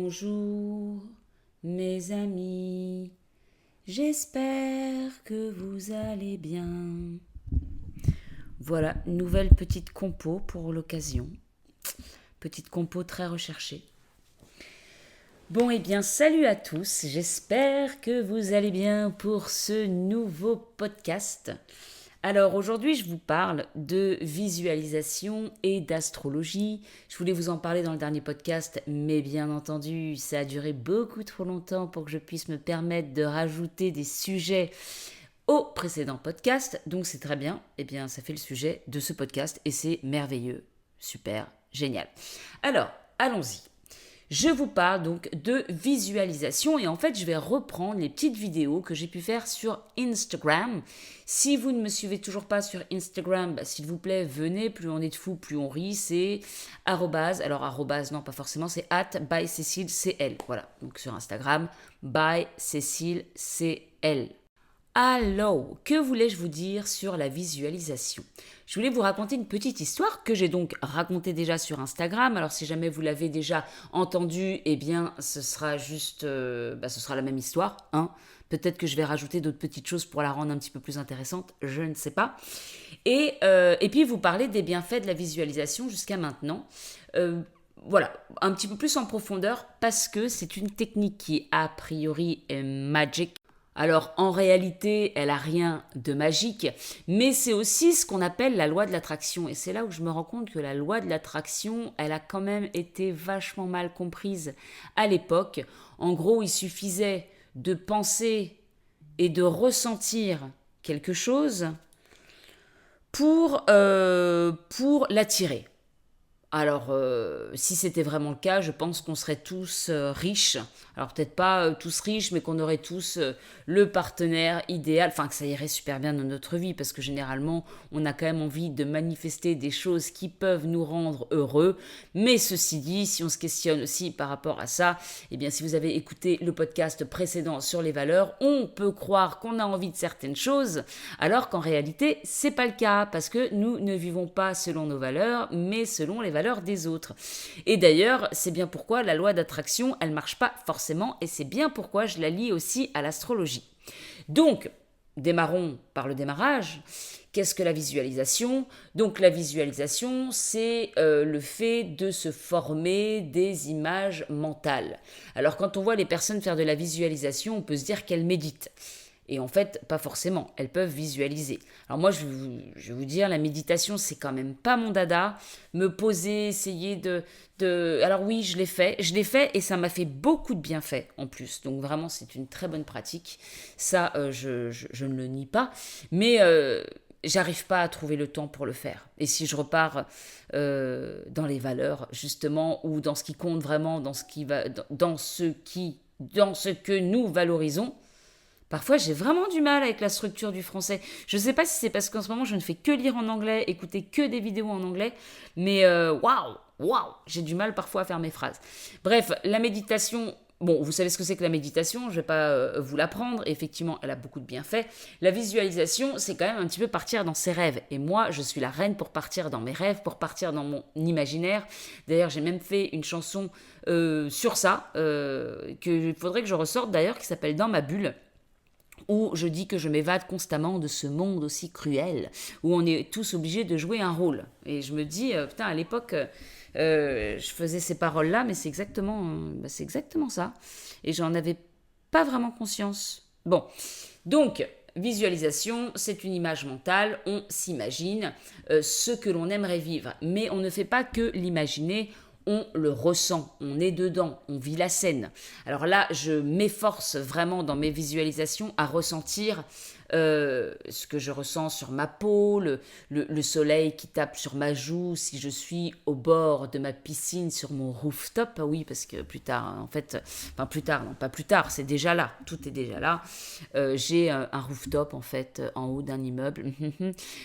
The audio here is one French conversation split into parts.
Bonjour mes amis, j'espère que vous allez bien. Voilà, nouvelle petite compo pour l'occasion. Petite compo très recherchée. Bon eh bien salut à tous, j'espère que vous allez bien pour ce nouveau podcast. Alors aujourd'hui je vous parle de visualisation et d'astrologie. Je voulais vous en parler dans le dernier podcast, mais bien entendu ça a duré beaucoup trop longtemps pour que je puisse me permettre de rajouter des sujets au précédent podcast. Donc c'est très bien, eh bien ça fait le sujet de ce podcast et c'est merveilleux, super, génial. Alors allons-y. Je vous parle donc de visualisation et en fait je vais reprendre les petites vidéos que j'ai pu faire sur Instagram. Si vous ne me suivez toujours pas sur Instagram, s'il vous plaît venez, plus on est de fous, plus on rit, c'est arrobase, alors arrobase non pas forcément, c'est @bycécilecl, voilà, donc sur Instagram, bycécilecl. Alors, que voulais-je vous dire sur la visualisation? Je voulais vous raconter une petite histoire que j'ai donc racontée déjà sur Instagram. Alors, si jamais vous l'avez déjà entendue, eh bien, ce sera juste, ce sera la même histoire, hein. Peut-être que je vais rajouter d'autres petites choses pour la rendre un petit peu plus intéressante, je ne sais pas. Et puis, vous parlez des bienfaits de la visualisation jusqu'à maintenant. Voilà, un petit peu plus en profondeur parce que c'est une technique qui, a priori, est magique. Alors en réalité, elle a rien de magique, mais c'est aussi ce qu'on appelle la loi de l'attraction. Et c'est là où je me rends compte que la loi de l'attraction, elle a quand même été vachement mal comprise à l'époque. En gros, il suffisait de penser et de ressentir quelque chose pour l'attirer. Alors, si c'était vraiment le cas, je pense qu'on serait tous riches. Alors, peut-être pas tous riches, mais qu'on aurait tous le partenaire idéal. Enfin, que ça irait super bien dans notre vie, parce que généralement, on a quand même envie de manifester des choses qui peuvent nous rendre heureux. Mais ceci dit, si on se questionne aussi par rapport à ça, eh bien, si vous avez écouté le podcast précédent sur les valeurs, on peut croire qu'on a envie de certaines choses, alors qu'en réalité, c'est pas le cas, parce que nous ne vivons pas selon nos valeurs, mais selon les valeurs des autres. Et d'ailleurs, c'est bien pourquoi la loi d'attraction, elle marche pas forcément, et c'est bien pourquoi je la lie aussi à l'astrologie. Donc, démarrons par le démarrage. Qu'est-ce que la visualisation? Donc la visualisation, c'est le fait de se former des images mentales. Alors quand on voit les personnes faire de la visualisation, on peut se dire qu'elles méditent. Et en fait, pas forcément. Elles peuvent visualiser. Alors moi, je vais vous dire, la méditation, c'est quand même pas mon dada. Me poser, essayer de... Alors oui, je l'ai fait. Je l'ai fait et ça m'a fait beaucoup de bienfaits en plus. Donc vraiment, c'est une très bonne pratique. Ça, je ne le nie pas. Mais j'arrive pas à trouver le temps pour le faire. Et si je repars dans les valeurs, justement, ou dans ce qui compte vraiment, dans ce que nous valorisons, parfois, j'ai vraiment du mal avec la structure du français. Je ne sais pas si c'est parce qu'en ce moment, je ne fais que lire en anglais, écouter que des vidéos en anglais, mais waouh, j'ai du mal parfois à faire mes phrases. Bref, la méditation, bon, vous savez ce que c'est que la méditation, je ne vais pas vous l'apprendre. Effectivement, elle a beaucoup de bienfaits. La visualisation, c'est quand même un petit peu partir dans ses rêves. Et moi, je suis la reine pour partir dans mes rêves, pour partir dans mon imaginaire. D'ailleurs, j'ai même fait une chanson sur ça, qu'il faudrait que je ressorte d'ailleurs, qui s'appelle Dans ma bulle, où je dis que je m'évade constamment de ce monde aussi cruel, où on est tous obligés de jouer un rôle. Et je me dis, putain, à l'époque, je faisais ces paroles-là, mais c'est exactement ça. Et j'en avais pas vraiment conscience. Bon, donc, visualisation, c'est une image mentale, on s'imagine ce que l'on aimerait vivre, mais on ne fait pas que l'imaginer, on le ressent, on est dedans, on vit la scène. Alors là, je m'efforce vraiment dans mes visualisations à ressentir ce que je ressens sur ma peau, le soleil qui tape sur ma joue, si je suis au bord de ma piscine sur mon rooftop, ah oui, parce que plus tard, en fait, enfin plus tard, non pas plus tard, c'est déjà là, tout est déjà là. J'ai un rooftop en fait en haut d'un immeuble,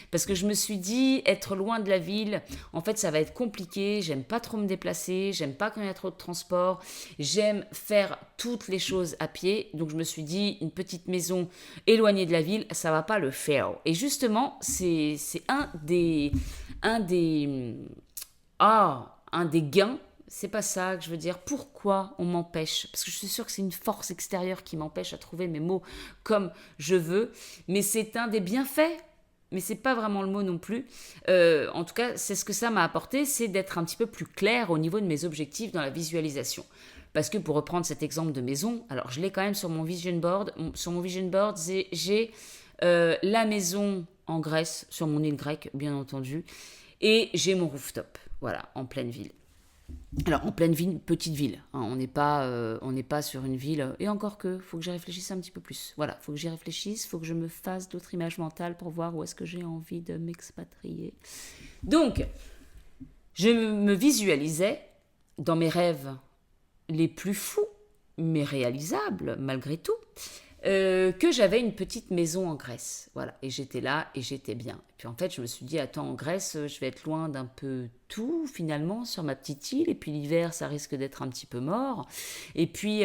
parce que je me suis dit, être loin de la ville, en fait ça va être compliqué, j'aime pas trop me déplacer, j'aime pas quand il y a trop de transport, j'aime faire toutes les choses à pied, donc je me suis dit, une petite maison éloignée de la ville, ça va pas le faire. Et justement, c'est un des gains, c'est pas ça que je veux dire. Pourquoi on m'empêche? Parce que je suis sûre que c'est une force extérieure qui m'empêche à trouver mes mots comme je veux. Mais c'est un des bienfaits. Mais c'est pas vraiment le mot non plus. En tout cas, c'est ce que ça m'a apporté, c'est d'être un petit peu plus clair au niveau de mes objectifs dans la visualisation. Parce que pour reprendre cet exemple de maison, alors je l'ai quand même sur mon vision board. Sur mon vision board, j'ai la maison en Grèce, sur mon île grecque, bien entendu. Et j'ai mon rooftop, voilà, en pleine ville. Alors, en pleine ville, petite ville. Hein, on n'est pas sur une ville. Et encore que, faut que j'y réfléchisse un petit peu plus. Voilà, faut que j'y réfléchisse, faut que je me fasse d'autres images mentales pour voir où est-ce que j'ai envie de m'expatrier. Donc, je me visualisais dans mes rêves les plus fous, mais réalisables malgré tout, que j'avais une petite maison en Grèce. Voilà, et j'étais là et j'étais bien. Et puis en fait, je me suis dit, attends, en Grèce, je vais être loin d'un peu tout finalement sur ma petite île. Et puis l'hiver, ça risque d'être un petit peu mort. Et puis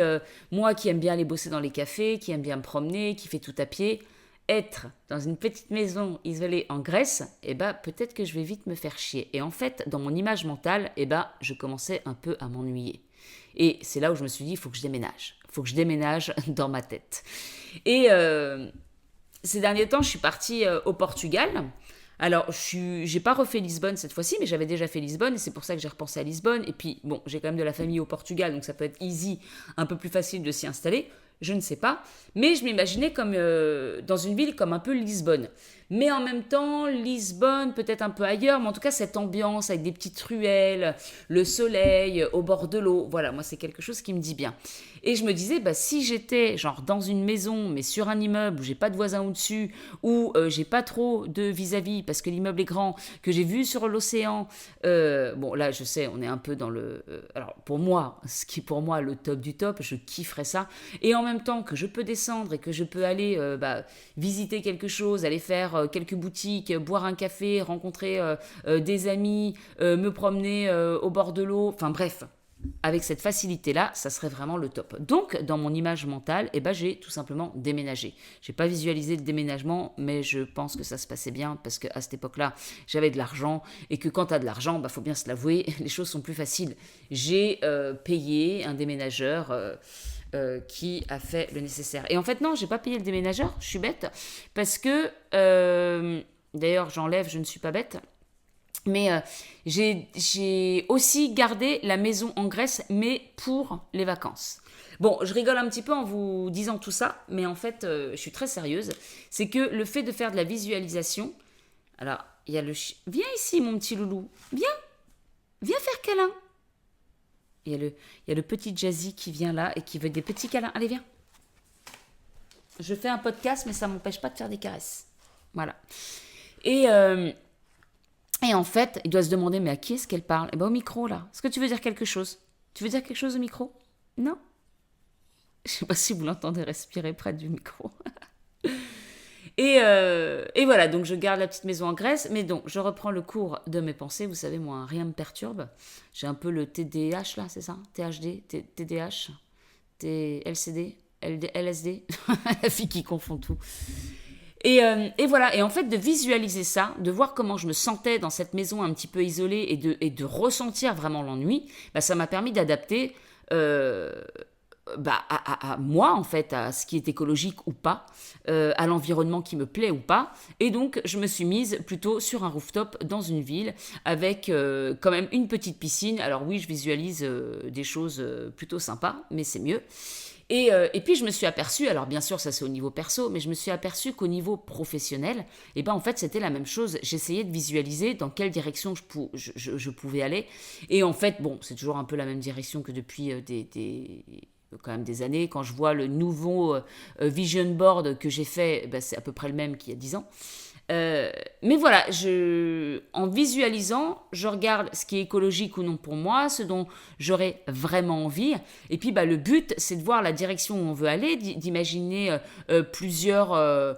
moi qui aime bien aller bosser dans les cafés, qui aime bien me promener, qui fait tout à pied, être dans une petite maison isolée en Grèce, eh ben, peut-être que je vais vite me faire chier. Et en fait, dans mon image mentale, eh ben, je commençais un peu à m'ennuyer. Et c'est là où je me suis dit, il faut que je déménage. Il faut que je déménage dans ma tête. Et ces derniers temps, je suis partie au Portugal. Alors, j'ai pas refait Lisbonne cette fois-ci, mais j'avais déjà fait Lisbonne, et c'est pour ça que j'ai repensé à Lisbonne. Et puis, bon, j'ai quand même de la famille au Portugal, donc ça peut être easy, un peu plus facile de s'y installer. Je ne sais pas. Mais je m'imaginais comme dans une ville comme un peu Lisbonne. Mais en même temps, Lisbonne, peut-être un peu ailleurs, mais en tout cas, cette ambiance avec des petites ruelles, le soleil au bord de l'eau. Voilà, moi, c'est quelque chose qui me dit bien. Et je me disais, bah, si j'étais genre dans une maison, mais sur un immeuble où j'ai pas de voisins au-dessus, où j'ai pas trop de vis-à-vis parce que l'immeuble est grand, que j'ai vu sur l'océan. Bon, là, je sais, on est un peu dans le. Alors, pour moi, ce qui est pour moi le top du top, je kifferais ça. Et en même temps que je peux descendre et que je peux aller visiter quelque chose, aller faire quelques boutiques, boire un café, rencontrer des amis, me promener au bord de l'eau, enfin bref. Avec cette facilité-là, ça serait vraiment le top. Donc, dans mon image mentale, eh ben, j'ai tout simplement déménagé. Je n'ai pas visualisé le déménagement, mais je pense que ça se passait bien parce qu'à cette époque-là, j'avais de l'argent et que quand tu as de l'argent, bah, faut bien se l'avouer, les choses sont plus faciles. J'ai payé un déménageur qui a fait le nécessaire. Et en fait, non, j'ai pas payé le déménageur, je suis bête, parce que, d'ailleurs, j'enlève, je ne suis pas bête, mais j'ai aussi gardé la maison en Grèce, mais pour les vacances. Bon, je rigole un petit peu en vous disant tout ça, mais en fait, je suis très sérieuse. C'est que le fait de faire de la visualisation, alors, il y a le viens ici, mon petit loulou, viens faire câlin. Il y a le petit Jazzy qui vient là et qui veut des petits câlins. Allez, viens. Je fais un podcast, mais ça ne m'empêche pas de faire des caresses. Voilà. Et en fait, il doit se demander, mais à qui est-ce qu'elle parle? Eh bien, au micro, là. Est-ce que tu veux dire quelque chose? Tu veux dire quelque chose au micro? Non? Je ne sais pas si vous l'entendez respirer près du micro. Et voilà, donc je garde la petite maison en Grèce, mais donc je reprends le cours de mes pensées. Vous savez, moi, rien ne me perturbe. J'ai un peu le TDAH, là, c'est ça? THD, TDAH, LCD, LSD, la fille qui confond tout. Et voilà, et en fait de visualiser ça, de voir comment je me sentais dans cette maison un petit peu isolée et de ressentir vraiment l'ennui, bah, ça m'a permis d'adapter à moi en fait, à ce qui est écologique ou pas, à l'environnement qui me plaît ou pas. Et donc je me suis mise plutôt sur un rooftop dans une ville avec quand même une petite piscine. Alors oui, je visualise des choses plutôt sympas, mais c'est mieux. Et puis je me suis aperçue, alors bien sûr ça c'est au niveau perso, mais je me suis aperçue qu'au niveau professionnel, et ben en fait c'était la même chose. J'essayais de visualiser dans quelle direction je pouvais aller. Et en fait, bon, c'est toujours un peu la même direction que depuis quand même des années. Quand je vois le nouveau vision board que j'ai fait, ben, c'est à peu près le même qu'il y a 10 ans. Mais voilà, en visualisant, je regarde ce qui est écologique ou non pour moi, ce dont j'aurais vraiment envie. Et puis bah, le but, c'est de voir la direction où on veut aller, d'imaginer plusieurs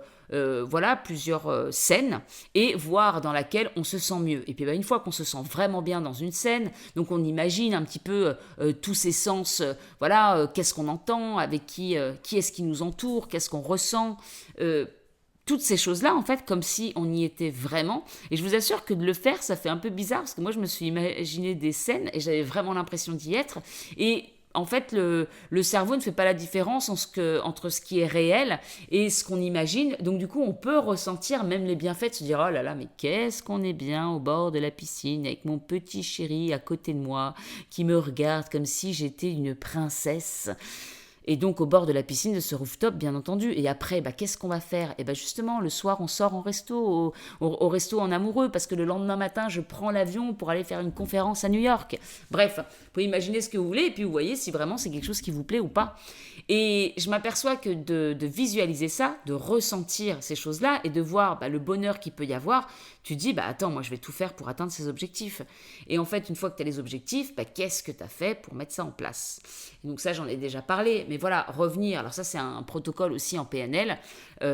scènes et voir dans laquelle on se sent mieux. Et puis bah, une fois qu'on se sent vraiment bien dans une scène, donc on imagine un petit peu tous ces sens, qu'est-ce qu'on entend, avec qui est-ce qui nous entoure, qu'est-ce qu'on ressent, toutes ces choses-là, en fait, comme si on y était vraiment. Et je vous assure que de le faire, ça fait un peu bizarre, parce que moi, je me suis imaginé des scènes et j'avais vraiment l'impression d'y être. Et en fait, le cerveau ne fait pas la différence entre ce qui est réel et ce qu'on imagine. Donc, du coup, on peut ressentir même les bienfaits, de se dire, oh là là, mais qu'est-ce qu'on est bien au bord de la piscine avec mon petit chéri à côté de moi qui me regarde comme si j'étais une princesse. Et donc au bord de la piscine de ce rooftop, bien entendu. Et après, qu'est-ce qu'on va faire? Et justement, le soir, on sort en resto, au resto en amoureux, parce que le lendemain matin, je prends l'avion pour aller faire une conférence à New York. Bref, vous pouvez imaginer ce que vous voulez, et puis vous voyez si vraiment c'est quelque chose qui vous plaît ou pas. Et je m'aperçois que de visualiser ça, de ressentir ces choses-là, et de voir le bonheur qu'il peut y avoir, tu te dis, attends, moi je vais tout faire pour atteindre ces objectifs. Et en fait, une fois que tu as les objectifs, qu'est-ce que tu as fait pour mettre ça en place? Et donc ça, j'en ai déjà parlé. Mais voilà, revenir. Alors ça, c'est un protocole aussi en PNL.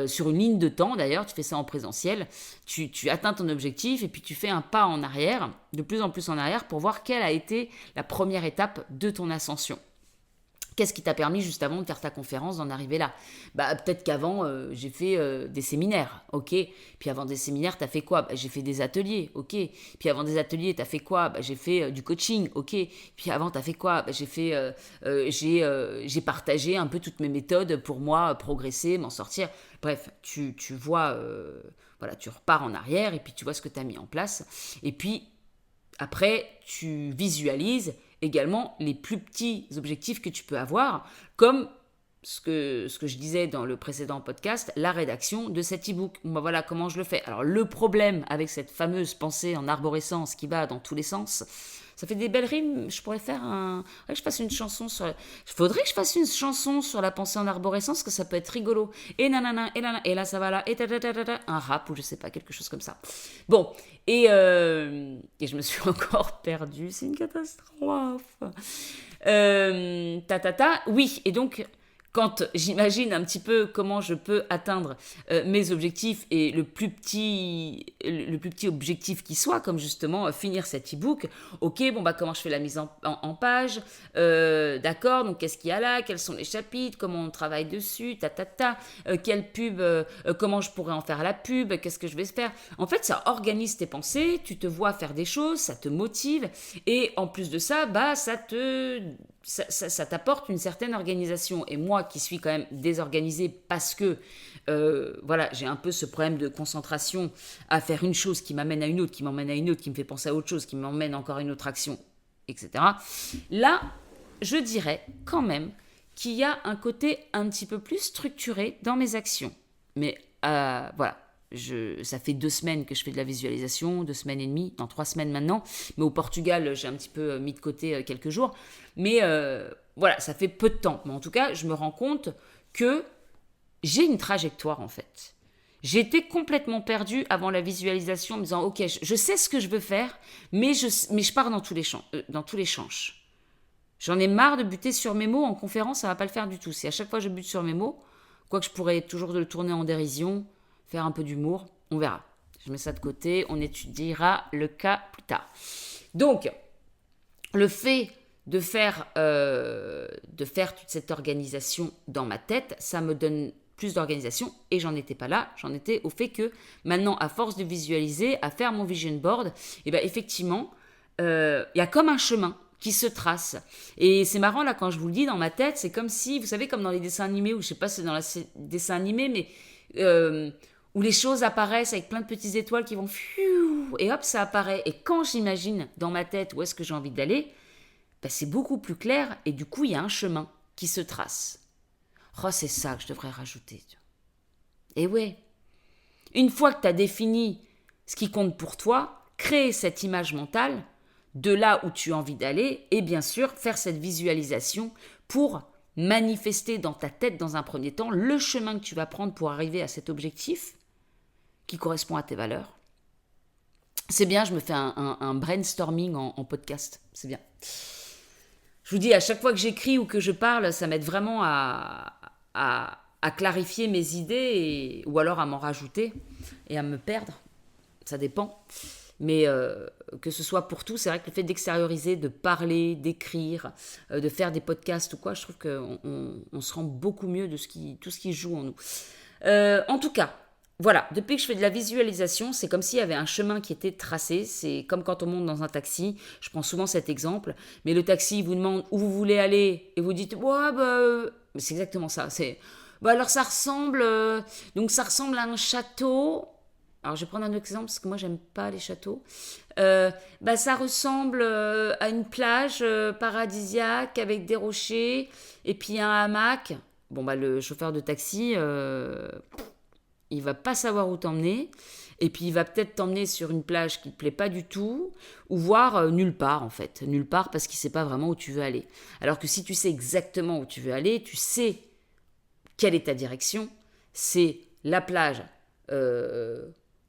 Sur une ligne de temps, d'ailleurs, tu fais ça en présentiel. Tu atteins ton objectif et puis tu fais un pas en arrière, de plus en plus en arrière, pour voir quelle a été la première étape de ton ascension. Qu'est-ce qui t'a permis juste avant de faire ta conférence d'en arriver là? Peut-être qu'avant, j'ai fait des séminaires, ok. Puis avant des séminaires, t'as fait quoi? J'ai fait des ateliers, ok. Puis avant des ateliers, t'as fait quoi? J'ai fait du coaching, ok. Puis avant, t'as fait quoi? J'ai partagé un peu toutes mes méthodes pour moi progresser, m'en sortir. Bref, tu vois, voilà, tu repars en arrière et puis tu vois ce que t'as mis en place. Et puis après, tu visualises également les plus petits objectifs que tu peux avoir, comme ce que je disais dans le précédent podcast, la rédaction de cet e-book. Voilà comment je le fais. Alors le problème avec cette fameuse pensée en arborescence qui va dans tous les sens, ça fait des belles rimes. Je pourrais faire je fasse une chanson sur. Faudrait que je fasse une chanson sur la pensée en arborescence, que ça peut être rigolo. Et nanana, et là ça va là, et un rap ou je sais pas, quelque chose comme ça. Bon, et je me suis encore perdue. C'est une catastrophe. Oui, et donc quand j'imagine un petit peu comment je peux atteindre mes objectifs et le plus petit objectif qui soit, comme justement finir cet e-book, ok, comment je fais la mise en page, d'accord, donc qu'est-ce qu'il y a là, quels sont les chapitres, comment on travaille dessus, quelle pub, comment je pourrais en faire la pub, qu'est-ce que je vais faire. En fait, ça organise tes pensées, tu te vois faire des choses, ça te motive, et en plus de ça, ça t'apporte une certaine organisation. Et moi qui suis quand même désorganisée parce que j'ai un peu ce problème de concentration à faire une chose qui m'amène à une autre, qui m'emmène à une autre, qui me fait penser à autre chose, qui m'emmène encore à une autre action, etc. Là, je dirais quand même qu'il y a un côté un petit peu plus structuré dans mes actions. Mais voilà. Ça fait 2 semaines que je fais de la visualisation, 2 semaines et demie, 3 semaines maintenant. Mais au Portugal, j'ai un petit peu mis de côté quelques jours. Mais voilà, ça fait peu de temps. Mais en tout cas, je me rends compte que j'ai une trajectoire en fait. J'étais complètement perdue avant la visualisation en me disant, ok, je sais ce que je veux faire, mais je pars dans tous les changes. J'en ai marre de buter sur mes mots. En conférence, ça ne va pas le faire du tout. Si à chaque fois je bute sur mes mots, quoique je pourrais toujours le tourner en dérision, faire un peu d'humour, on verra. Je mets ça de côté, on étudiera le cas plus tard. Donc, le fait de faire toute cette organisation dans ma tête, ça me donne plus d'organisation et j'en étais pas là, j'en étais au fait que maintenant, à force de visualiser, à faire mon vision board, effectivement, il y a comme un chemin qui se trace. Et c'est marrant là quand je vous le dis dans ma tête, c'est comme si, vous savez, comme dans les dessins animés, ou je sais pas si c'est dans les dessins animés, mais où les choses apparaissent avec plein de petites étoiles qui vont et hop, ça apparaît. Et quand j'imagine dans ma tête où est-ce que j'ai envie d'aller, c'est beaucoup plus clair et du coup, il y a un chemin qui se trace. Oh, c'est ça que je devrais rajouter. Et ouais, une fois que tu as défini ce qui compte pour toi, créer cette image mentale de là où tu as envie d'aller et bien sûr faire cette visualisation pour manifester dans ta tête dans un premier temps le chemin que tu vas prendre pour arriver à cet objectif qui correspond à tes valeurs. C'est bien, je me fais un brainstorming en podcast, c'est bien. Je vous dis, à chaque fois que j'écris ou que je parle, ça m'aide vraiment à clarifier mes idées ou alors à m'en rajouter et à me perdre. Ça dépend. Mais que ce soit pour tout, c'est vrai que le fait d'extérioriser, de parler, d'écrire, de faire des podcasts ou quoi, je trouve qu'on se rend beaucoup mieux de tout ce qui joue en nous. En tout cas, voilà, depuis que je fais de la visualisation, c'est comme s'il y avait un chemin qui était tracé. C'est comme quand on monte dans un taxi. Je prends souvent cet exemple. Mais le taxi vous demande où vous voulez aller et vous dites ouais c'est exactement ça. C'est alors ça ressemble donc ça ressemble à un château. Alors je vais prendre un autre exemple parce que moi j'aime pas les châteaux. Ça ressemble à une plage paradisiaque avec des rochers et puis un hamac. Bon le chauffeur de taxi. Il va pas savoir où t'emmener, et puis il va peut-être t'emmener sur une plage qui te plaît pas du tout, ou voire nulle part en fait, nulle part parce qu'il sait pas vraiment où tu veux aller. Alors que si tu sais exactement où tu veux aller, tu sais quelle est ta direction, c'est la plage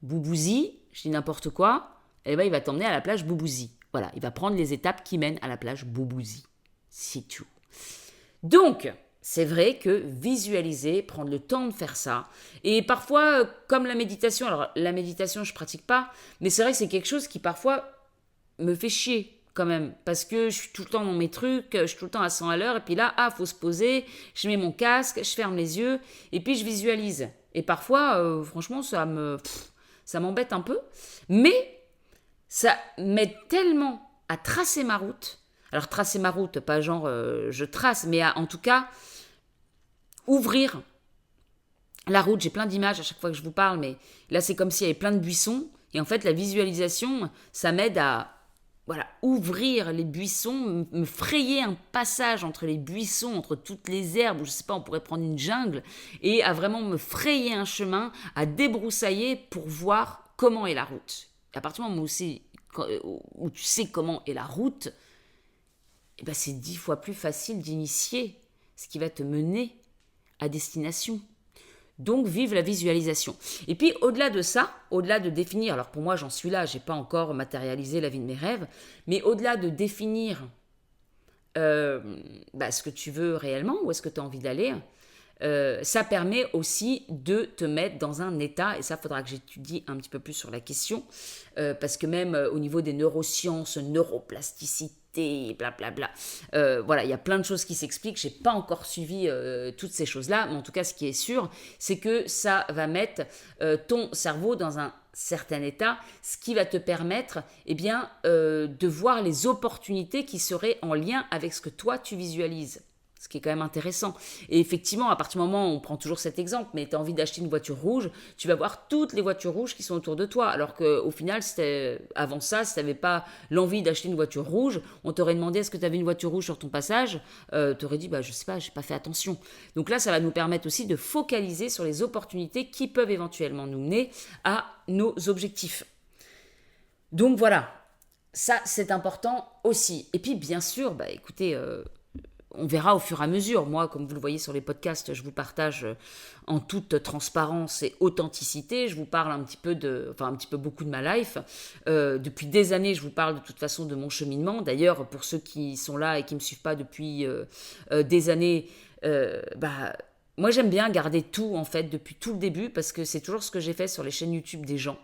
Boubouzi, je dis n'importe quoi, et ben il va t'emmener à la plage Boubouzi. Voilà, il va prendre les étapes qui mènent à la plage Boubouzi. C'est tout. Donc, c'est vrai que visualiser, prendre le temps de faire ça, et parfois, comme la méditation, alors la méditation, je pratique pas, mais c'est vrai que c'est quelque chose qui parfois me fait chier quand même, parce que je suis tout le temps dans mes trucs, je suis tout le temps à 100 à l'heure, et puis là, faut se poser, je mets mon casque, je ferme les yeux, et puis je visualise. Et parfois, franchement, ça m'embête un peu, mais ça m'aide tellement à tracer ma route. Alors tracer ma route, pas genre je trace, mais en tout cas ouvrir la route. J'ai plein d'images à chaque fois que je vous parle, mais là c'est comme s'il y avait plein de buissons. Et en fait la visualisation, ça m'aide à ouvrir les buissons, me frayer un passage entre les buissons, entre toutes les herbes, ou je sais pas, on pourrait prendre une jungle, et à vraiment me frayer un chemin, à débroussailler pour voir comment est la route. Et à partir du moment où tu sais comment est la route, c'est 10 fois plus facile d'initier ce qui va te mener à destination. Donc, vive la visualisation. Et puis, au-delà de ça, au-delà de définir, alors pour moi, j'en suis là, j'ai pas encore matérialisé la vie de mes rêves, mais au-delà de définir ce que tu veux réellement, où est-ce que tu as envie d'aller, ça permet aussi de te mettre dans un état, et ça, il faudra que j'étudie un petit peu plus sur la question, parce que même au niveau des neurosciences, neuroplasticité, blablabla. Il y a plein de choses qui s'expliquent. J'ai pas encore suivi toutes ces choses-là, mais en tout cas, ce qui est sûr, c'est que ça va mettre ton cerveau dans un certain état, ce qui va te permettre de voir les opportunités qui seraient en lien avec ce que toi tu visualises. Ce qui est quand même intéressant. Et effectivement, à partir du moment où on prend toujours cet exemple, mais tu as envie d'acheter une voiture rouge, tu vas voir toutes les voitures rouges qui sont autour de toi. Alors qu'au final, avant ça, si tu n'avais pas l'envie d'acheter une voiture rouge, on t'aurait demandé est-ce que tu avais une voiture rouge sur ton passage, tu aurais dit je sais pas, j'ai pas fait attention. Donc là, ça va nous permettre aussi de focaliser sur les opportunités qui peuvent éventuellement nous mener à nos objectifs. Donc voilà, ça c'est important aussi. Et puis bien sûr, écoutez, on verra au fur et à mesure. Moi, comme vous le voyez sur les podcasts, je vous partage en toute transparence et authenticité. Je vous parle un petit peu beaucoup de ma life. Depuis des années, je vous parle de toute façon de mon cheminement. D'ailleurs, pour ceux qui sont là et qui ne me suivent pas depuis des années, moi, j'aime bien garder tout, en fait, depuis tout le début, parce que c'est toujours ce que j'ai fait sur les chaînes YouTube des gens.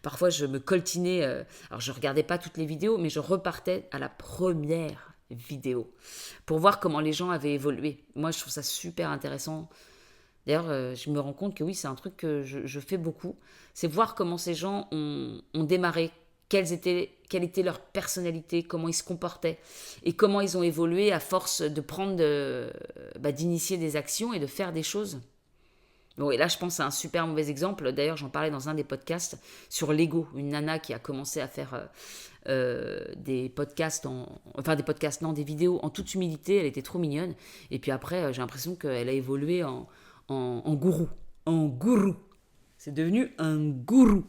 Parfois, je me coltinais. Alors, je ne regardais pas toutes les vidéos, mais je repartais à la première vidéo pour voir comment les gens avaient évolué. Moi, je trouve ça super intéressant. D'ailleurs, je me rends compte que oui, c'est un truc que je fais beaucoup. C'est voir comment ces gens ont démarré, quelle était leur personnalité, comment ils se comportaient et comment ils ont évolué à force de d'initier des actions et de faire des choses. Bon, et là, je pense à un super mauvais exemple. D'ailleurs, j'en parlais dans un des podcasts sur Lego, une nana qui a commencé à faire des vidéos en toute humilité. Elle était trop mignonne. Et puis après, j'ai l'impression qu'elle a évolué en gourou. En gourou. C'est devenu un gourou.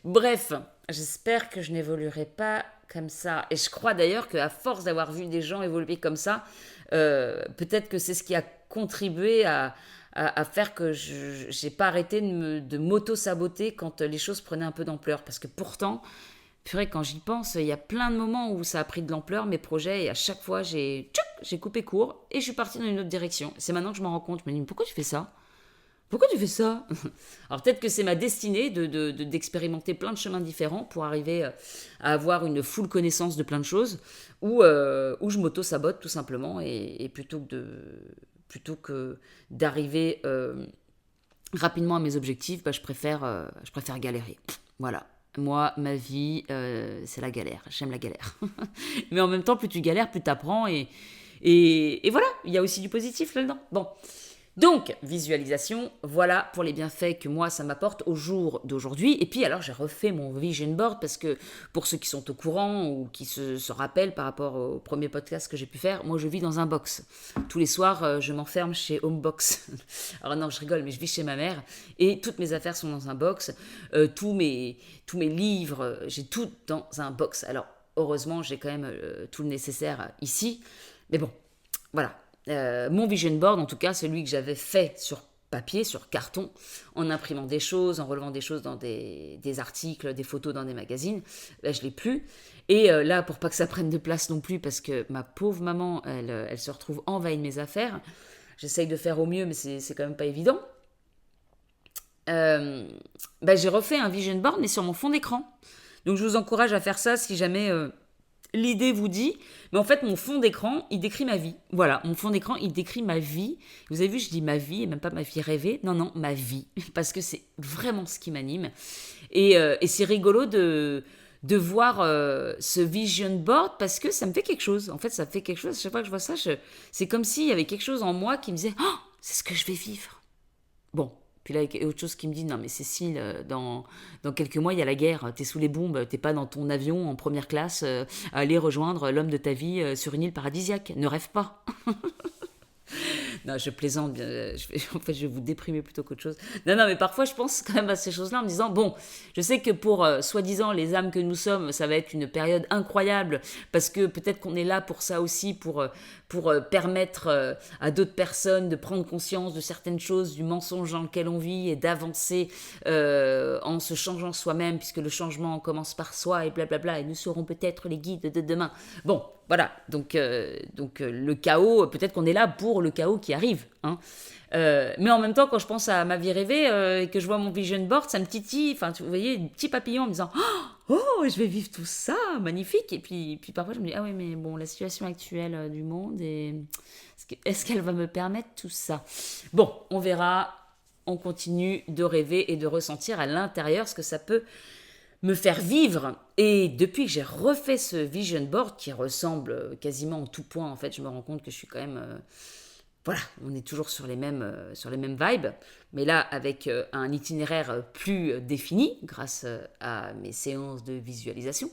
Bref, j'espère que je n'évoluerai pas comme ça. Et je crois d'ailleurs qu'à force d'avoir vu des gens évoluer comme ça, peut-être que c'est ce qui a contribué à faire que je n'ai pas arrêté de m'auto-saboter quand les choses prenaient un peu d'ampleur. Parce que pourtant, purée, quand j'y pense, il y a plein de moments où ça a pris de l'ampleur, mes projets, et à chaque fois, j'ai coupé court et je suis partie dans une autre direction. C'est maintenant que je m'en rends compte. Je me dis, mais pourquoi tu fais ça ? Pourquoi tu fais ça ? Alors peut-être que c'est ma destinée d'expérimenter plein de chemins différents pour arriver à avoir une full connaissance de plein de choses, ou je m'auto-sabote tout simplement, et plutôt que d'arriver rapidement à mes objectifs, je préfère galérer. Voilà. Moi, ma vie, c'est la galère. J'aime la galère. Mais en même temps, plus tu galères, plus tu apprends. Et voilà, il y a aussi du positif là-dedans. Bon. Donc, visualisation, voilà pour les bienfaits que moi, ça m'apporte au jour d'aujourd'hui. Et puis, alors, j'ai refait mon vision board parce que pour ceux qui sont au courant ou qui se rappellent par rapport au premier podcast que j'ai pu faire, moi, je vis dans un box. Tous les soirs, je m'enferme chez Homebox. Alors non, je rigole, mais je vis chez ma mère et toutes mes affaires sont dans un box. Tous mes livres, j'ai tout dans un box. Alors, heureusement, j'ai quand même tout le nécessaire ici. Mais bon, voilà. Mon vision board, en tout cas, celui que j'avais fait sur papier, sur carton, en imprimant des choses, en relevant des choses dans des articles, des photos dans des magazines, je l'ai plus. Et là, pour pas que ça prenne de place non plus, parce que ma pauvre maman, elle se retrouve envahie de mes affaires, j'essaye de faire au mieux, mais c'est quand même pas évident. J'ai refait un vision board, mais sur mon fond d'écran. Donc je vous encourage à faire ça si jamais... l'idée vous dit, mais en fait, mon fond d'écran, il décrit ma vie. Voilà, mon fond d'écran, il décrit ma vie. Vous avez vu, je dis ma vie et même pas ma vie rêvée. Non, ma vie. Parce que c'est vraiment ce qui m'anime. Et c'est rigolo de voir ce vision board parce que ça me fait quelque chose. En fait, ça me fait quelque chose. Chaque fois que je vois ça, c'est comme s'il y avait quelque chose en moi qui me disait « Oh, c'est ce que je vais vivre !» Bon. Puis là, il y a autre chose qui me dit, non mais Cécile, dans quelques mois, il y a la guerre, t'es sous les bombes, t'es pas dans ton avion en première classe à aller rejoindre l'homme de ta vie sur une île paradisiaque. Ne rêve pas. Non, je plaisante, en fait, je vais vous déprimer plutôt qu'autre chose. Non, mais parfois, je pense quand même à ces choses-là en me disant, bon, je sais que pour, soi-disant, les âmes que nous sommes, ça va être une période incroyable, parce que peut-être qu'on est là pour ça aussi, pour permettre à d'autres personnes de prendre conscience de certaines choses, du mensonge dans lequel on vit, et d'avancer en se changeant soi-même, puisque le changement commence par soi, et blablabla, et nous serons peut-être les guides de demain. Bon, voilà, donc le chaos, peut-être qu'on est là pour le chaos qui arrive. Hein. Mais en même temps, quand je pense à ma vie rêvée et que je vois mon vision board, ça me titille, enfin, vous voyez, un petit papillon en me disant « Oh, je vais vivre tout ça, magnifique !» Et puis parfois, je me dis « Ah oui, mais bon, la situation actuelle du monde, est-ce qu'elle va me permettre tout ça ?» Bon, on verra, on continue de rêver et de ressentir à l'intérieur ce que ça peut me faire vivre. Et depuis que j'ai refait ce vision board qui ressemble quasiment en tout point, en fait, je me rends compte que je suis quand même... voilà, on est toujours sur les mêmes vibes, mais là avec un itinéraire plus défini grâce à mes séances de visualisation.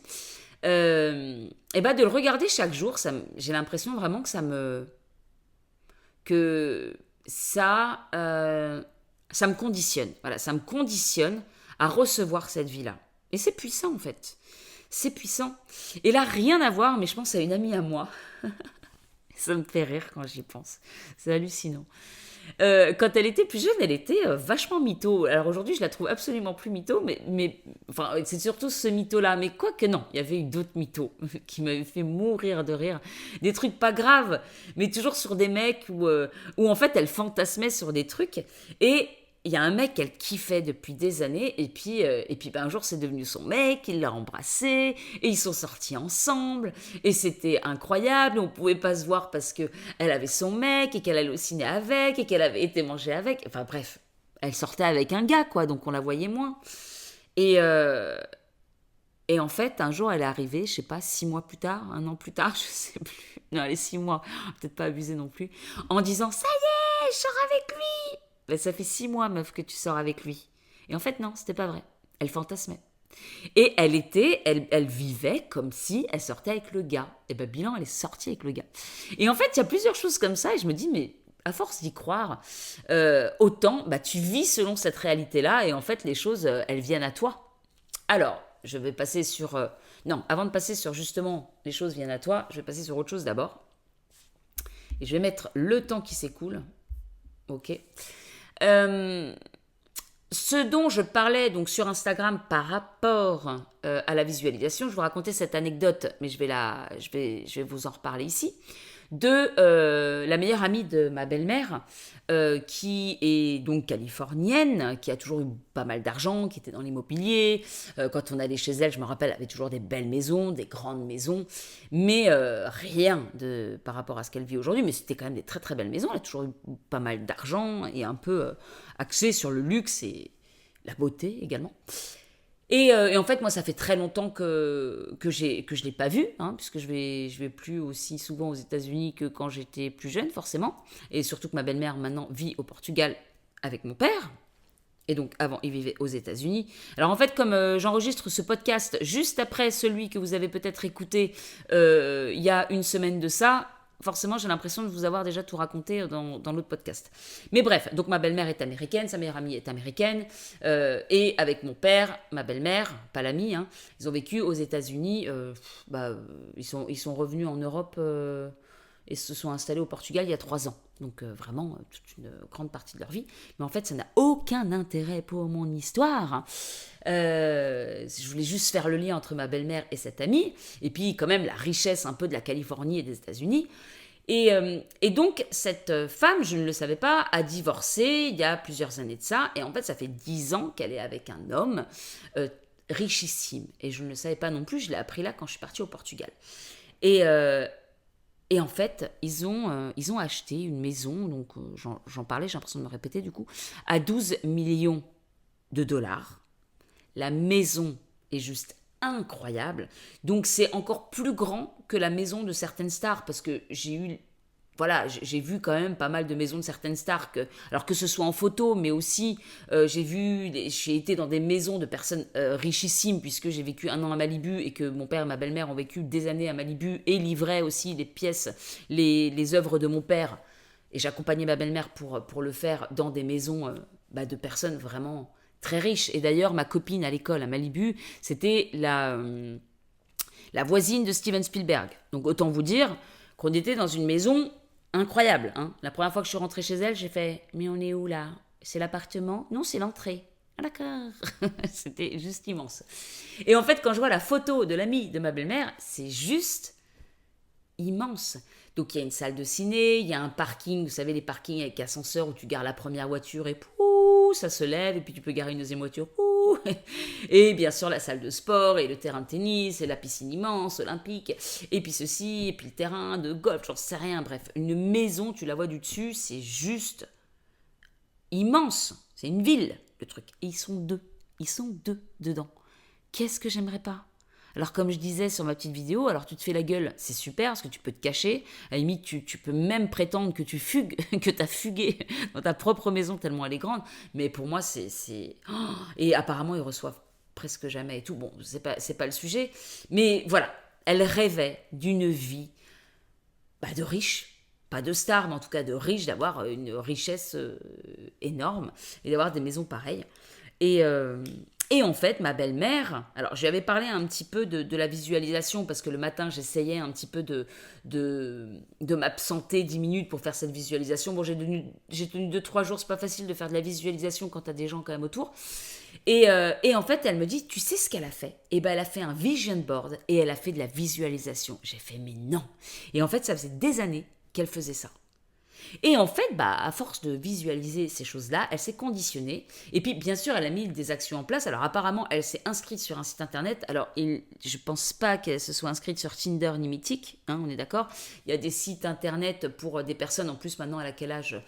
De le regarder chaque jour, j'ai l'impression vraiment que ça me conditionne. Voilà, ça me conditionne à recevoir cette vie-là. Et c'est puissant en fait. C'est puissant. Et là, rien à voir, mais je pense à une amie à moi. Ça me fait rire quand j'y pense. C'est hallucinant. Quand elle était plus jeune, elle était vachement mytho. Alors aujourd'hui, je la trouve absolument plus mytho, mais enfin, c'est surtout ce mytho-là. Mais quoique non, il y avait eu d'autres mythos qui m'avaient fait mourir de rire. Des trucs pas graves, mais toujours sur des mecs où en fait, elle fantasmait sur des trucs. Et il y a un mec qu'elle kiffait depuis des années, et puis un jour c'est devenu son mec, il l'a embrassé, et ils sont sortis ensemble, et c'était incroyable, on pouvait pas se voir parce que elle avait son mec, et qu'elle allait au ciné avec, et qu'elle avait été manger avec, enfin bref, elle sortait avec un gars quoi, donc on la voyait moins. Et en fait, un jour elle est arrivée, je sais pas, 6 mois plus tard, 1 an plus tard, je sais plus, non allez 6 mois, peut-être pas abuser non plus, en disant ça y est, je sors avec lui. Ben, ça fait 6 mois, meuf, que tu sors avec lui. Et en fait, non, c'était pas vrai. Elle fantasmait. Et elle vivait comme si elle sortait avec le gars. Et ben, bilan, elle est sortie avec le gars. Et en fait, il y a plusieurs choses comme ça. Et je me dis, mais à force d'y croire, autant, tu vis selon cette réalité-là. Et en fait, les choses, elles viennent à toi. Alors, je vais passer sur... non, avant de passer sur justement, les choses viennent à toi, je vais passer sur autre chose d'abord. Et je vais mettre le temps qui s'écoule. Ok. Ce dont je parlais donc sur Instagram par rapport à la visualisation, je vous racontais cette anecdote, mais je vais vous en reparler ici. de la meilleure amie de ma belle-mère, qui est donc californienne, qui a toujours eu pas mal d'argent, qui était dans l'immobilier. Quand on allait chez elle, je me rappelle, elle avait toujours des belles maisons, des grandes maisons, mais rien par rapport à ce qu'elle vit aujourd'hui. Mais c'était quand même des très très belles maisons. Elle a toujours eu pas mal d'argent et un peu axée sur le luxe et la beauté également. Et en fait, moi, ça fait très longtemps que je ne l'ai pas vue, hein, puisque je vais plus aussi souvent aux États-Unis que quand j'étais plus jeune, forcément. Et surtout que ma belle-mère, maintenant, vit au Portugal avec mon père. Et donc, avant, il vivait aux États-Unis. Alors, en fait, comme j'enregistre ce podcast juste après celui que vous avez peut-être écouté il y a une semaine de ça, forcément, j'ai l'impression de vous avoir déjà tout raconté dans l'autre podcast. Mais bref, donc ma belle-mère est américaine, sa meilleure amie est américaine, et avec mon père, ma belle-mère, pas l'amie, hein, ils ont vécu aux États-Unis, ils sont revenus en Europe et se sont installés au Portugal il y a 3 ans. Donc vraiment, toute une grande partie de leur vie. Mais en fait, ça n'a aucun intérêt pour mon histoire. Je voulais juste faire le lien entre ma belle-mère et cette amie, et puis quand même la richesse un peu de la Californie et des États-Unis. Et donc, cette femme, je ne le savais pas, a divorcé il y a plusieurs années de ça, et en fait, ça fait 10 ans qu'elle est avec un homme richissime. Et je ne le savais pas non plus, je l'ai appris là quand je suis partie au Portugal. Et en fait, ils ont acheté une maison, donc j'en parlais, j'ai l'impression de me répéter du coup, à 12 millions de dollars. La maison est juste incroyable. Donc c'est encore plus grand que la maison de certaines stars, parce que j'ai vu quand même pas mal de maisons de certaines stars, alors que ce soit en photo, mais aussi j'ai été dans des maisons de personnes richissimes, puisque j'ai vécu 1 an à Malibu et que mon père et ma belle-mère ont vécu des années à Malibu et livraient aussi les pièces, les œuvres de mon père. Et j'accompagnais ma belle-mère pour le faire dans des maisons de personnes vraiment très riches. Et d'ailleurs, ma copine à l'école à Malibu, c'était la voisine de Steven Spielberg. Donc autant vous dire qu'on était dans une maison incroyable. Hein. La première fois que je suis rentrée chez elle, j'ai fait « Mais on est où là ? C'est l'appartement ? Non, c'est l'entrée. » Ah d'accord. C'était juste immense. Et en fait, quand je vois la photo de l'amie de ma belle-mère, c'est juste immense. Donc il y a une salle de ciné, il y a un parking, vous savez les parkings avec ascenseur où tu gares la première voiture et pouh, ça se lève et puis tu peux garer une deuxième voiture, pouh. Et bien sûr la salle de sport et le terrain de tennis et la piscine immense, olympique, et puis ceci, et puis le terrain de golf, j'en sais rien, bref. Une maison, tu la vois du dessus, c'est juste immense, c'est une ville le truc. Et ils sont deux dedans. Qu'est-ce que j'aimerais pas ? Alors comme je disais sur ma petite vidéo, alors tu te fais la gueule, c'est super parce que tu peux te cacher. À la limite, tu peux même prétendre que tu fugues, que tu as fugué dans ta propre maison tellement elle est grande. Mais pour moi, c'est... Oh, et apparemment, ils reçoivent presque jamais et tout. Bon, c'est pas le sujet. Mais voilà, elle rêvait d'une vie de riche. Pas de star, mais en tout cas de riche, d'avoir une richesse énorme et d'avoir des maisons pareilles. Et en fait, ma belle-mère, alors je lui avais parlé un petit peu de la visualisation parce que le matin, j'essayais un petit peu de m'absenter 10 minutes pour faire cette visualisation. Bon, j'ai tenu 2-3 jours, c'est pas facile de faire de la visualisation quand t'as des gens quand même autour. Et en fait, elle me dit, tu sais ce qu'elle a fait ? Eh ben, elle a fait un vision board et elle a fait de la visualisation. J'ai fait, mais non. Et en fait, ça faisait des années qu'elle faisait ça. Et en fait, à force de visualiser ces choses-là, elle s'est conditionnée. Et puis, bien sûr, elle a mis des actions en place. Alors, apparemment, elle s'est inscrite sur un site internet. Alors, je pense pas qu'elle se soit inscrite sur Tinder ni Mythique, hein, on est d'accord. Il y a des sites internet pour des personnes, en plus, maintenant, elle a quel âge ?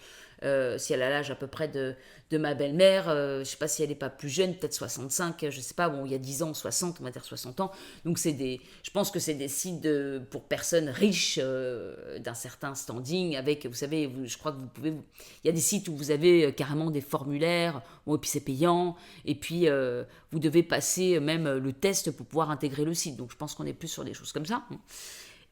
Si elle a l'âge à peu près de ma belle-mère, je ne sais pas si elle n'est pas plus jeune, peut-être 65, je ne sais pas, bon, il y a 10 ans, 60, on va dire 60 ans. Donc, je pense que c'est des sites pour personnes riches d'un certain standing, avec, vous savez, je crois que il y a des sites où vous avez carrément des formulaires, bon, et puis c'est payant, et puis vous devez passer même le test pour pouvoir intégrer le site. Donc, je pense qu'on est plus sur des choses comme ça.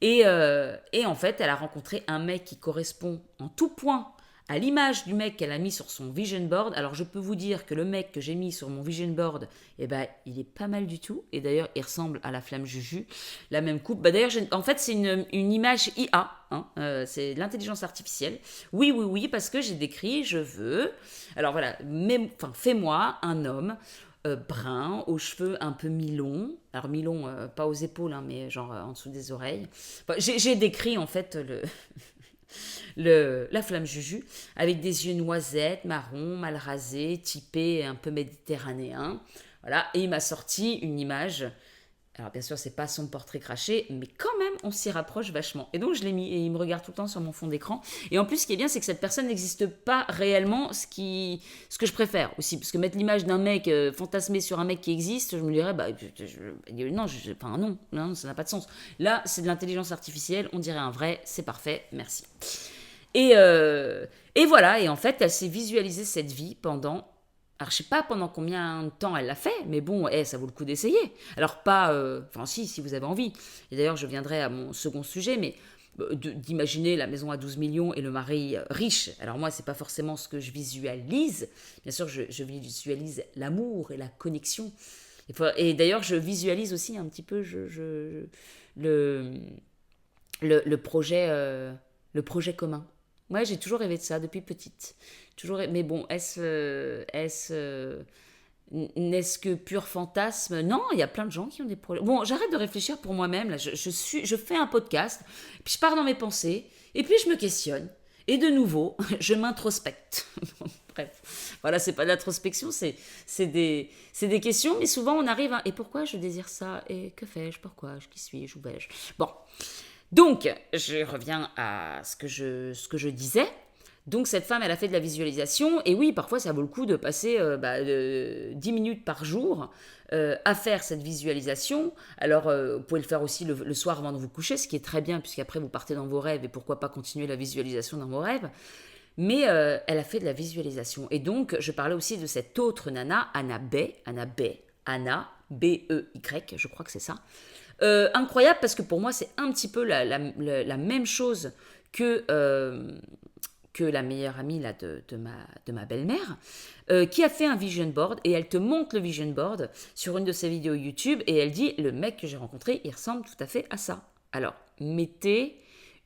Et en fait, elle a rencontré un mec qui correspond en tout point à l'image du mec qu'elle a mis sur son vision board. Alors je peux vous dire que le mec que j'ai mis sur mon vision board, il est pas mal du tout. Et d'ailleurs, il ressemble à la flamme Juju, la même coupe. D'ailleurs, en fait, c'est une image IA, hein, c'est de l'intelligence artificielle. Oui, parce que j'ai décrit, je veux. Alors voilà, fais-moi un homme brun, aux cheveux un peu mi-longs. Alors mi-long, pas aux épaules, hein, mais genre en dessous des oreilles. Enfin, j'ai décrit en fait la flamme Juju, avec des yeux noisettes, marron, mal rasés, typés, un peu méditerranéen. Voilà, et il m'a sorti une image. Alors bien sûr, c'est pas son portrait craché, mais quand même, on s'y rapproche vachement. Et donc je l'ai mis, et il me regarde tout le temps sur mon fond d'écran. Et en plus, ce qui est bien, c'est que cette personne n'existe pas réellement, ce que je préfère aussi. Parce que mettre l'image d'un mec fantasmé sur un mec qui existe, je me dirais, bah non, enfin non, ça n'a pas de sens. Là, c'est de l'intelligence artificielle, on dirait un vrai, c'est parfait, merci. Et voilà, et en fait, elle s'est visualisée cette vie pendant. Alors, je sais pas pendant combien de temps elle l'a fait, mais bon, ça vaut le coup d'essayer. Alors, pas. Enfin, si vous avez envie. Et d'ailleurs, je viendrai à mon second sujet, mais d'imaginer la maison à 12 millions et le mari riche. Alors, moi, c'est pas forcément ce que je visualise. Bien sûr, je visualise l'amour et la connexion. Et d'ailleurs, je visualise aussi un petit peu le, le projet commun. Ouais, j'ai toujours rêvé de ça depuis petite. Mais bon, n'est-ce que pur fantasme? Non, il y a plein de gens qui ont des problèmes. Bon, j'arrête de réfléchir pour moi-même. Là, je fais un podcast, puis je pars dans mes pensées, et puis je me questionne. Et de nouveau, je m'introspecte. Bref, voilà, c'est pas de l'introspection, c'est des questions, mais souvent on arrive à... Et pourquoi je désire ça? Et que fais-je? Pourquoi? Qui suis-je? Où vais-je? Bon, donc, je reviens à ce que je disais. Donc, cette femme, elle a fait de la visualisation. Et oui, parfois, ça vaut le coup de passer 10 minutes par jour à faire cette visualisation. Alors, vous pouvez le faire aussi le soir avant de vous coucher, ce qui est très bien, puisqu'après, vous partez dans vos rêves. Et pourquoi pas continuer la visualisation dans vos rêves. Mais elle a fait de la visualisation. Et donc, je parlais aussi de cette autre nana, Anna B-E-Y, je crois que c'est ça. Incroyable parce que pour moi, c'est un petit peu la même chose que la meilleure amie là, de ma belle-mère, qui a fait un vision board et elle te montre le vision board sur une de ses vidéos YouTube et elle dit, le mec que j'ai rencontré, il ressemble tout à fait à ça. Alors, mettez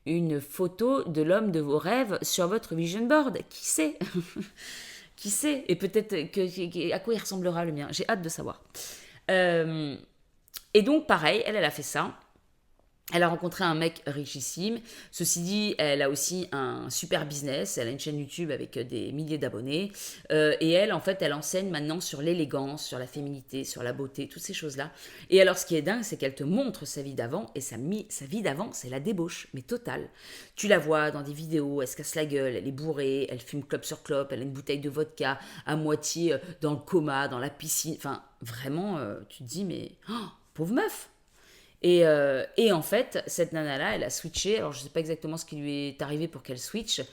une photo de l'homme de vos rêves sur votre vision board. Qui sait? Qui sait? Et peut-être à quoi il ressemblera le mien. J'ai hâte de savoir. Et donc, pareil, elle a fait ça. Elle a rencontré un mec richissime. Ceci dit, elle a aussi un super business. Elle a une chaîne YouTube avec des milliers d'abonnés. Et elle, en fait, elle enseigne maintenant sur l'élégance, sur la féminité, sur la beauté, toutes ces choses-là. Et alors, ce qui est dingue, c'est qu'elle te montre sa vie d'avant. Et sa vie d'avant, c'est la débauche, mais totale. Tu la vois dans des vidéos, elle se casse la gueule, elle est bourrée, elle fume clope sur clope, elle a une bouteille de vodka à moitié dans le coma, dans la piscine. Enfin, vraiment, tu te dis, mais pauvre meuf. Et en fait, cette nana-là, elle a switché. Alors, je ne sais pas exactement ce qui lui est arrivé pour qu'elle switch.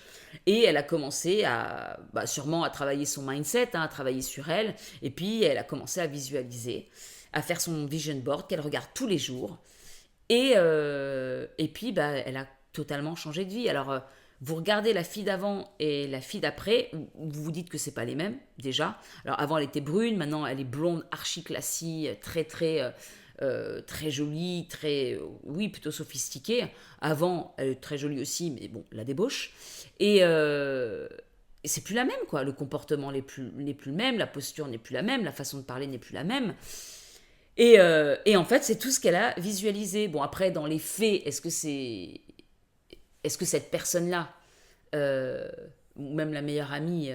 Et elle a commencé sûrement à travailler son mindset, à travailler sur elle. Et puis, elle a commencé à visualiser, à faire son vision board qu'elle regarde tous les jours. Et puis, elle a totalement changé de vie. Alors, vous regardez la fille d'avant et la fille d'après, vous vous dites que c'est pas les mêmes, déjà. Alors, avant, elle était brune. Maintenant, elle est blonde, archi classique, très, très... très jolie, oui, plutôt sophistiquée. Avant, elle est très jolie aussi, mais bon, la débauche. Et c'est plus la même, quoi. Le comportement n'est plus le même, la posture n'est plus la même, la façon de parler n'est plus la même. Et en fait, c'est tout ce qu'elle a visualisé. Bon, après, dans les faits, est-ce que cette personne-là, ou même la meilleure amie,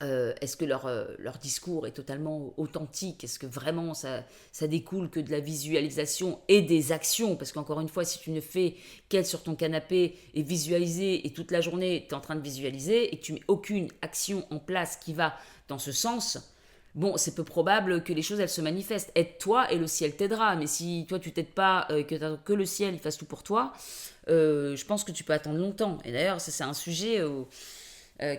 est-ce que leur discours est totalement authentique? Est-ce que vraiment ça découle que de la visualisation et des actions? Parce qu'encore une fois, si tu ne fais qu'être sur ton canapé et visualiser, et toute la journée tu es en train de visualiser, et que tu mets aucune action en place qui va dans ce sens, bon, c'est peu probable que les choses elles se manifestent. Aide-toi et le ciel t'aidera. Mais si toi tu t'aides pas, que le ciel il fasse tout pour toi, je pense que tu peux attendre longtemps. Et d'ailleurs, ça c'est un sujet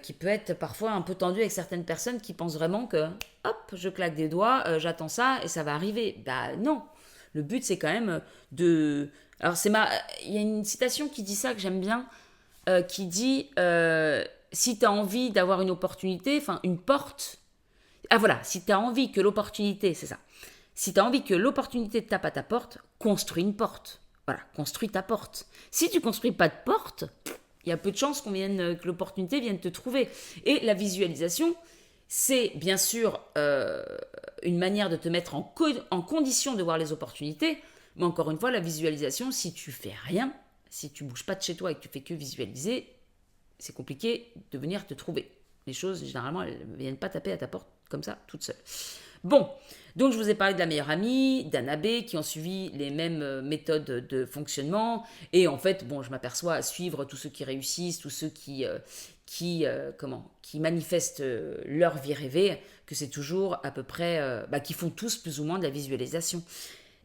qui peut être parfois un peu tendu avec certaines personnes qui pensent vraiment que, hop, je claque des doigts, j'attends ça et ça va arriver. Bah non, le but c'est quand même de... Alors il y a une citation qui dit ça que j'aime bien, qui dit, si tu as envie d'avoir une opportunité, enfin une porte... Ah voilà, si tu as envie que l'opportunité, c'est ça. Si tu as envie que l'opportunité tape à ta porte, construis une porte. Voilà, construis ta porte. Si tu construis pas de porte... il y a peu de chances que l'opportunité vienne te trouver. Et la visualisation, C'est bien sûr une manière de te mettre en condition de voir les opportunités, mais encore une fois, la visualisation, si tu fais rien, si tu bouges pas de chez toi et que tu fais que visualiser, c'est compliqué de venir te trouver. Les choses, généralement, elles ne viennent pas taper à ta porte comme ça, toutes seules. Bon, donc je vous ai parlé de la meilleure amie, d'Anna B, qui ont suivi les mêmes méthodes de fonctionnement. Et en fait, bon, je m'aperçois à suivre tous ceux qui réussissent, tous ceux qui manifestent leur vie rêvée, que c'est toujours à peu près, qui font tous plus ou moins de la visualisation.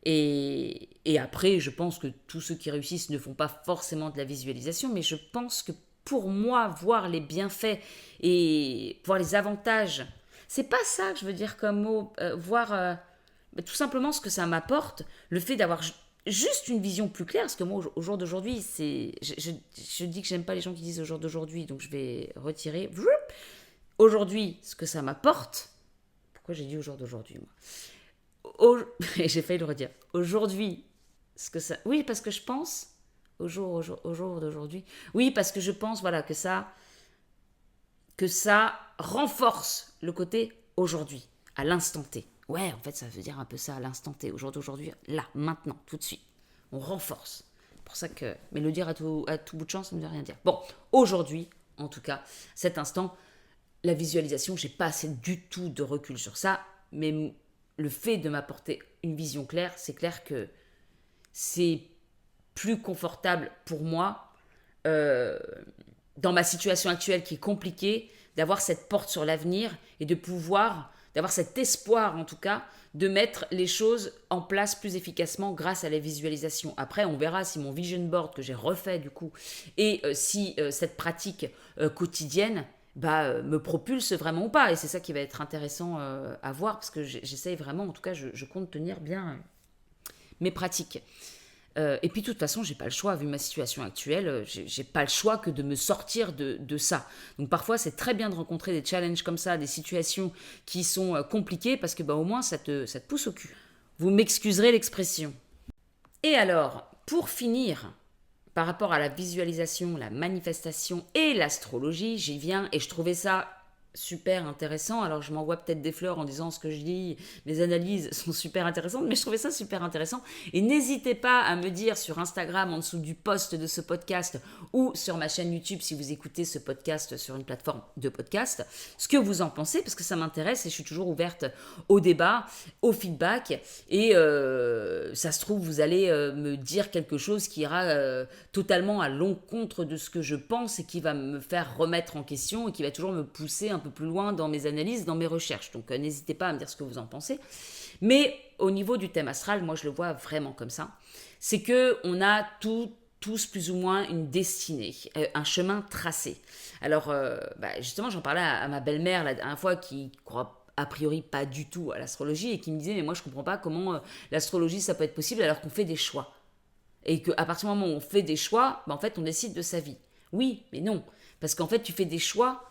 Et après, je pense que tous ceux qui réussissent ne font pas forcément de la visualisation, mais je pense que pour moi, voir les bienfaits et voir les avantages, c'est pas ça que je veux dire comme mot, voir tout simplement ce que ça m'apporte, le fait d'avoir juste une vision plus claire, parce que moi, au jour d'aujourd'hui, je dis que j'aime pas les gens qui disent au jour d'aujourd'hui, donc je vais retirer. Aujourd'hui, ce que ça m'apporte, pourquoi j'ai dit au jour d'aujourd'hui, moi j'ai failli le redire. Aujourd'hui, ce que ça... Oui, parce que je pense... Au jour d'aujourd'hui. Oui, parce que je pense, voilà, que ça renforce le côté aujourd'hui, à l'instant T. Ouais, en fait, ça veut dire un peu ça, à l'instant T, au jour d'aujourd'hui, là, maintenant, tout de suite. On renforce. C'est pour ça que... Mais le dire à tout bout de champ, ça ne veut rien dire. Bon, aujourd'hui, en tout cas, cet instant, la visualisation, j'ai pas assez du tout de recul sur ça, mais le fait de m'apporter une vision claire, c'est clair que c'est plus confortable pour moi, dans ma situation actuelle qui est compliquée, d'avoir cette porte sur l'avenir et de pouvoir, d'avoir cet espoir en tout cas, de mettre les choses en place plus efficacement grâce à la visualisation. Après, on verra si mon vision board que j'ai refait du coup, et si cette pratique quotidienne me propulse vraiment ou pas. Et c'est ça qui va être intéressant à voir, parce que j'essaye vraiment, en tout cas, je compte tenir bien mes pratiques. Et puis de toute façon, j'ai pas le choix, vu ma situation actuelle, j'ai pas le choix que de me sortir de ça. Donc parfois, c'est très bien de rencontrer des challenges comme ça, des situations qui sont compliquées, parce que au moins, ça te pousse au cul. Vous m'excuserez l'expression. Et alors, pour finir, par rapport à la visualisation, la manifestation et l'astrologie, j'y viens, et je trouvais ça super intéressant. Alors je m'envoie peut-être des fleurs en disant ce que je dis, mes analyses sont super intéressantes, mais je trouvais ça super intéressant. Et n'hésitez pas à me dire sur Instagram, en dessous du post de ce podcast, ou sur ma chaîne YouTube si vous écoutez ce podcast sur une plateforme de podcast, ce que vous en pensez, parce que ça m'intéresse et je suis toujours ouverte au débat, au feedback. Et ça se trouve, vous allez me dire quelque chose qui ira totalement à l'encontre de ce que je pense et qui va me faire remettre en question et qui va toujours me pousser un peu plus loin dans mes analyses, dans mes recherches. Donc n'hésitez pas à me dire ce que vous en pensez. Mais au niveau du thème astral, moi je le vois vraiment comme ça. C'est qu'on a tous plus ou moins une destinée, un chemin tracé. Alors justement, j'en parlais à ma belle-mère la dernière fois, qui croit a priori pas du tout à l'astrologie et qui me disait mais moi je comprends pas comment l'astrologie ça peut être possible alors qu'on fait des choix. Et qu'à partir du moment où on fait des choix, en fait on décide de sa vie. Oui, mais non. Parce qu'en fait tu fais des choix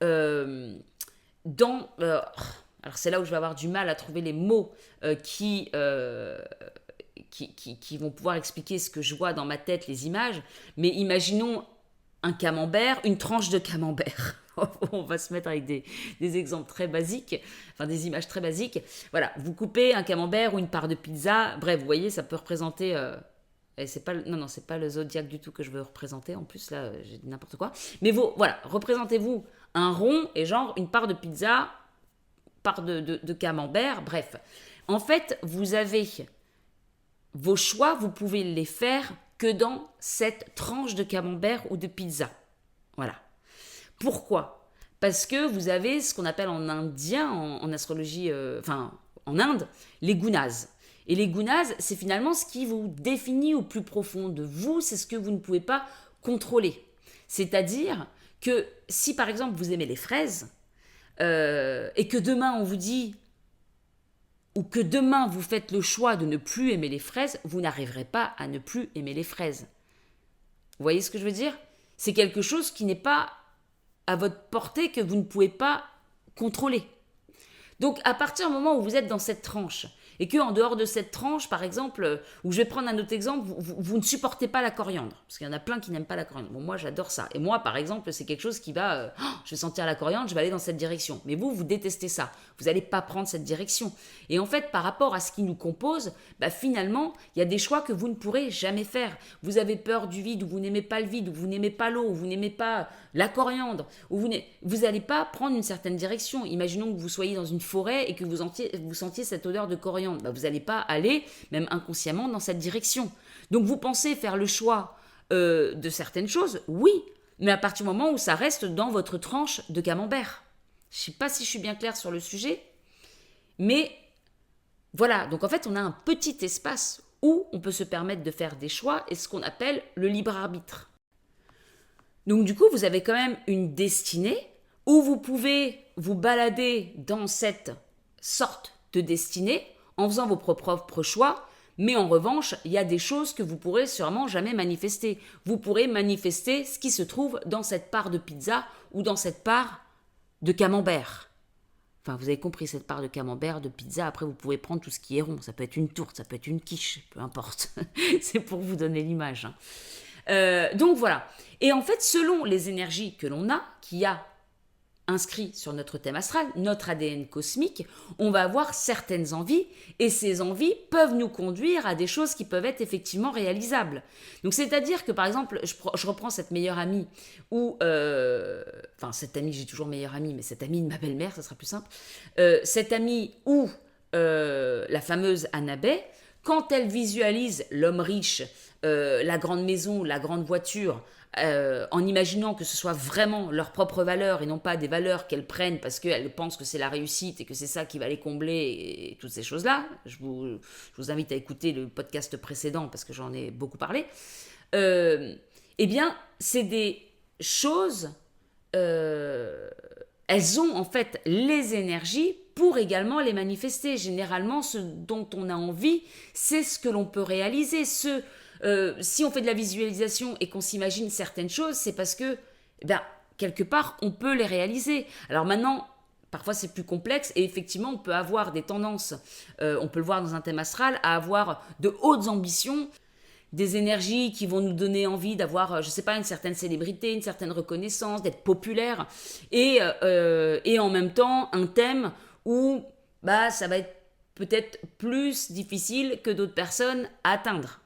alors c'est là où je vais avoir du mal à trouver les mots qui vont pouvoir expliquer ce que je vois dans ma tête, les images. Mais imaginons un camembert, une tranche de camembert. On va se mettre avec des exemples très basiques, enfin des images très basiques. Voilà, vous coupez un camembert ou une part de pizza. Bref, vous voyez, ça peut représenter... Et c'est pas le zodiaque du tout que je veux représenter. En plus, là, j'ai dit n'importe quoi. Mais voilà, représentez-vous un rond et genre une part de pizza, part de camembert, bref. En fait, vous avez vos choix, vous pouvez les faire que dans cette tranche de camembert ou de pizza. Voilà. Pourquoi ? Parce que vous avez ce qu'on appelle en indien, en astrologie, en Inde, les gunas. Et les gunas, c'est finalement ce qui vous définit au plus profond de vous, c'est ce que vous ne pouvez pas contrôler. C'est-à-dire que si par exemple vous aimez les fraises, et que demain on vous dit, ou que demain vous faites le choix de ne plus aimer les fraises, vous n'arriverez pas à ne plus aimer les fraises. Vous voyez ce que je veux dire ? C'est quelque chose qui n'est pas à votre portée, que vous ne pouvez pas contrôler. Donc à partir du moment où vous êtes dans cette tranche, et que en dehors de cette tranche, par exemple, où je vais prendre un autre exemple, vous ne supportez pas la coriandre, parce qu'il y en a plein qui n'aiment pas la coriandre. Bon, moi, j'adore ça. Et moi, par exemple, c'est quelque chose qui va, je vais sentir la coriandre, je vais aller dans cette direction. Mais vous détestez ça. Vous n'allez pas prendre cette direction. Et en fait, par rapport à ce qui nous compose, finalement, il y a des choix que vous ne pourrez jamais faire. Vous avez peur du vide, ou vous n'aimez pas le vide, ou vous n'aimez pas l'eau, ou vous n'aimez pas la coriandre, ou vous n'allez pas prendre une certaine direction. Imaginons que vous soyez dans une forêt et que vous sentiez cette odeur de coriandre. Vous n'allez pas aller, même inconsciemment, dans cette direction. Donc vous pensez faire le choix de certaines choses, oui, mais à partir du moment où ça reste dans votre tranche de camembert. Je ne sais pas si je suis bien claire sur le sujet, mais voilà. Donc en fait, on a un petit espace où on peut se permettre de faire des choix et ce qu'on appelle le libre arbitre. Donc du coup, vous avez quand même une destinée où vous pouvez vous balader dans cette sorte de destinée en faisant vos propres choix, mais en revanche, il y a des choses que vous pourrez sûrement jamais manifester. Vous pourrez manifester ce qui se trouve dans cette part de pizza ou dans cette part de camembert. Enfin, vous avez compris, cette part de camembert, de pizza, après vous pouvez prendre tout ce qui est rond. Ça peut être une tourte, ça peut être une quiche, peu importe. C'est pour vous donner l'image. Donc voilà. Et en fait, selon les énergies que l'on a, qu'il y a inscrit sur notre thème astral, notre ADN cosmique, on va avoir certaines envies et ces envies peuvent nous conduire à des choses qui peuvent être effectivement réalisables. Donc c'est-à-dire que par exemple, je reprends cette meilleure amie ou cette amie, j'ai toujours meilleure amie, mais cette amie de ma belle-mère, ça sera plus simple. Cette amie ou la fameuse Annabelle, quand elle visualise l'homme riche, la grande maison, la grande voiture, en imaginant que ce soit vraiment leurs propres valeurs et non pas des valeurs qu'elles prennent parce qu'elles pensent que c'est la réussite et que c'est ça qui va les combler et toutes ces choses-là. Je vous invite à écouter le podcast précédent parce que j'en ai beaucoup parlé. Eh bien, c'est des choses... elles ont en fait les énergies pour également les manifester. Généralement, ce dont on a envie, c'est ce que l'on peut réaliser. Si on fait de la visualisation et qu'on s'imagine certaines choses, c'est parce que, quelque part, on peut les réaliser. Alors maintenant, parfois c'est plus complexe et effectivement, on peut avoir des tendances, on peut le voir dans un thème astral, à avoir de hautes ambitions, des énergies qui vont nous donner envie d'avoir, je sais pas, une certaine célébrité, une certaine reconnaissance, d'être populaire, et en même temps, un thème où ça va être peut-être plus difficile que d'autres personnes à atteindre.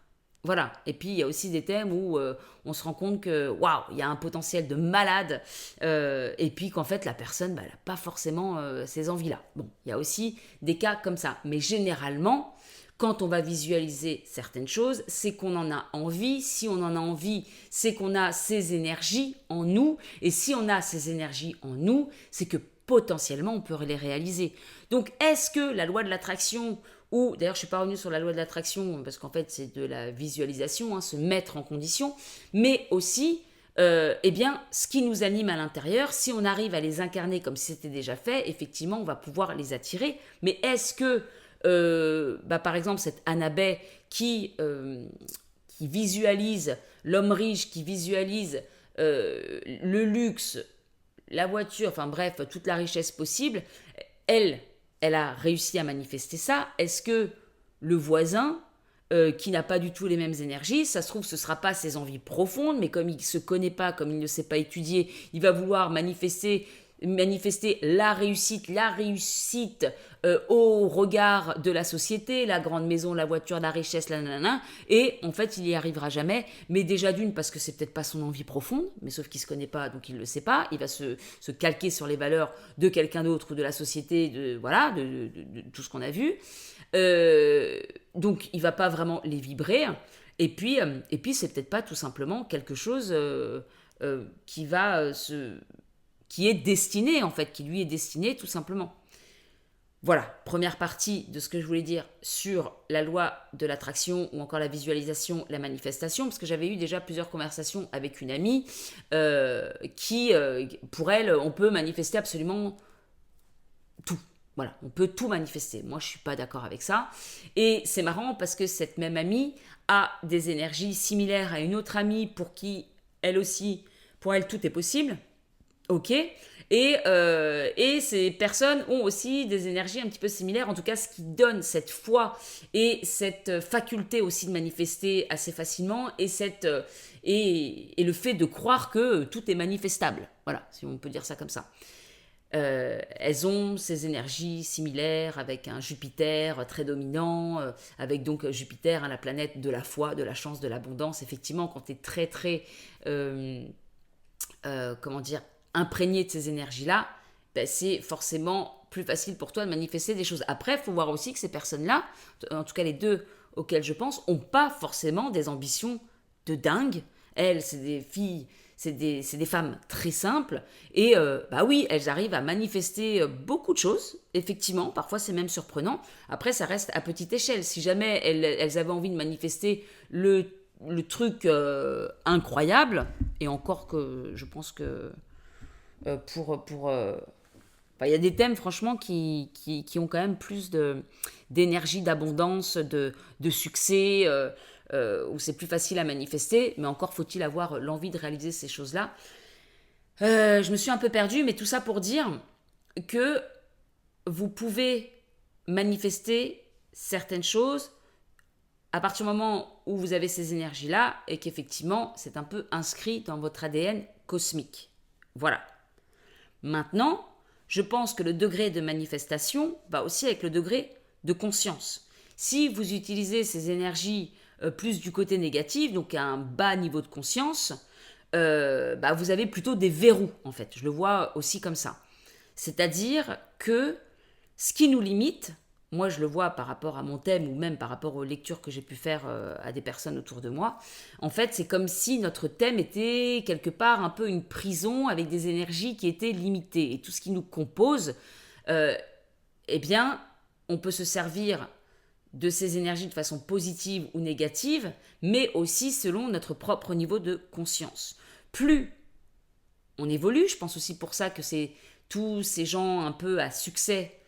Voilà. Et puis, il y a aussi des thèmes où on se rend compte que, waouh, il y a un potentiel de malade, et puis qu'en fait, la personne, elle n'a pas forcément ces envies-là. Bon, il y a aussi des cas comme ça. Mais généralement, quand on va visualiser certaines choses, c'est qu'on en a envie. Si on en a envie, c'est qu'on a ces énergies en nous. Et si on a ces énergies en nous, c'est que potentiellement, on peut les réaliser. Donc, est-ce que la loi de l'attraction... ou d'ailleurs je ne suis pas revenue sur la loi de l'attraction parce qu'en fait c'est de la visualisation, se mettre en condition, mais aussi ce qui nous anime à l'intérieur, si on arrive à les incarner comme si c'était déjà fait, effectivement on va pouvoir les attirer. Mais est-ce que par exemple cette Annabelle qui visualise l'homme riche, qui visualise le luxe, la voiture, enfin bref, toute la richesse possible, elle a réussi à manifester ça. Est-ce que le voisin, qui n'a pas du tout les mêmes énergies, ça se trouve, ce ne sera pas ses envies profondes, mais comme il ne se connaît pas, comme il ne sait pas étudier, il va vouloir manifester la réussite au regard de la société, la grande maison, la voiture, la richesse, et en fait il n'y arrivera jamais, mais déjà d'une parce que c'est peut-être pas son envie profonde, mais sauf qu'il se connaît pas donc il le sait pas, il va se calquer sur les valeurs de quelqu'un d'autre ou de la société, de tout ce qu'on a vu, donc il va pas vraiment les vibrer, et puis c'est peut-être pas tout simplement quelque chose qui est destiné en fait, qui lui est destiné tout simplement. Voilà, première partie de ce que je voulais dire sur la loi de l'attraction ou encore la visualisation, la manifestation, parce que j'avais eu déjà plusieurs conversations avec une amie qui, pour elle, on peut manifester absolument tout. Voilà, on peut tout manifester. Moi, je ne suis pas d'accord avec ça. Et c'est marrant parce que cette même amie a des énergies similaires à une autre amie pour qui, elle aussi, pour elle, tout est possible. Ok, Et ces personnes ont aussi des énergies un petit peu similaires, en tout cas ce qui donne cette foi et cette faculté aussi de manifester assez facilement et le fait de croire que tout est manifestable. Voilà, si on peut dire ça comme ça. Elles ont ces énergies similaires avec un Jupiter très dominant, avec donc Jupiter, la planète de la foi, de la chance, de l'abondance. Effectivement, quand tu es très très, comment dire, imprégné de ces énergies-là, ben, c'est forcément plus facile pour toi de manifester des choses. Après, il faut voir aussi que ces personnes-là, en tout cas les deux auxquelles je pense, n'ont pas forcément des ambitions de dingue. Elles, c'est des filles, c'est des femmes très simples. Et bah oui, elles arrivent à manifester beaucoup de choses, effectivement. Parfois, c'est même surprenant. Après, ça reste à petite échelle. Si jamais elles avaient envie de manifester le truc incroyable, et encore que je pense que il y a des thèmes, franchement, qui ont quand même plus d'énergie, d'abondance, de succès, où c'est plus facile à manifester, mais encore faut-il avoir l'envie de réaliser ces choses-là. Je me suis un peu perdue, mais tout ça pour dire que vous pouvez manifester certaines choses à partir du moment où vous avez ces énergies-là et qu'effectivement, c'est un peu inscrit dans votre ADN cosmique. Voilà. Maintenant, je pense que le degré de manifestation va aussi avec le degré de conscience. Si vous utilisez ces énergies plus du côté négatif, donc à un bas niveau de conscience, vous avez plutôt des verrous, en fait. Je le vois aussi comme ça. C'est-à-dire que ce qui nous limite, moi je le vois par rapport à mon thème ou même par rapport aux lectures que j'ai pu faire à des personnes autour de moi, en fait c'est comme si notre thème était quelque part un peu une prison avec des énergies qui étaient limitées. Et tout ce qui nous compose, eh bien on peut se servir de ces énergies de façon positive ou négative, mais aussi selon notre propre niveau de conscience. Plus on évolue, je pense aussi pour ça que c'est tous ces gens un peu à succès,